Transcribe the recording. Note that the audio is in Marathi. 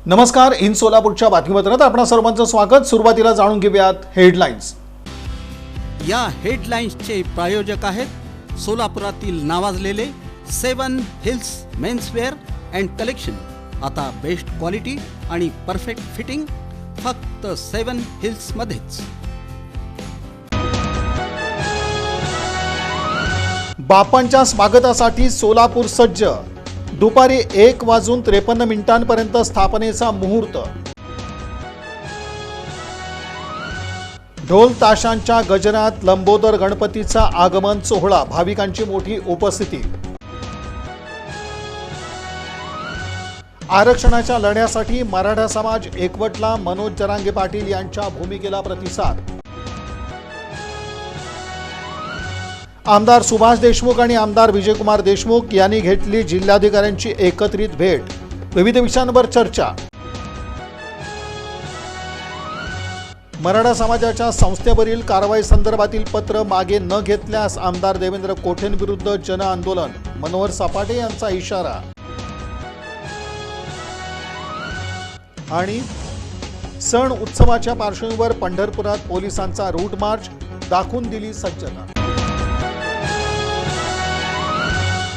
नमस्कार, इन सोलापूरच्या बातमीपत्रात आपणा सर्वांचं स्वागत। सुरुवातीला जाणून घेऊयात हेडलाईन्स। या हेडलाईन्सचे प्रायोजक आहेत सोलापुरातील नावाजलेले 7 हिल्स मेन्सवेअर अँड कलेक्शन। आता बेस्ट क्वालिटी आणि परफेक्ट फिटिंग फक्त 7 हिल्स मध्येच। बापांच्या स्वागतासाठी सोलापूर सज्ज। दुपारी 1:53 स्थापनेचा मुहूर्त। ढोल ताशांच्या गजरात लंबोदर गणपतीचा आगमन सोहळा, भाविकांची मोठी उपस्थिती। आरक्षणाच्या लढ्यासाठी मराठा समाज एकवटला, मनोज जरांगे पाटील यांच्या भूमिकेला प्रतिसाद। आमदार सुभाष देशमुख आणि आमदार विजयकुमार देशमुख यांनी घेतली जिल्हाधिकाऱ्यांची एकत्रित भेट, विविध विषयांवर चर्चा। मराठा समाजाच्या संस्थेवरील कारवाई संदर्भातील पत्र मागे न घेतल्यास आमदार देवेंद्र कोठेंविरुद्ध जन आंदोलन, मनोहर सपाटे यांचा इशारा। आणि सण उत्सवाच्या पार्श्वभूमीवर पंढरपुरात पोलिसांचा रूट मार्च, दाखवून दिली सज्जता।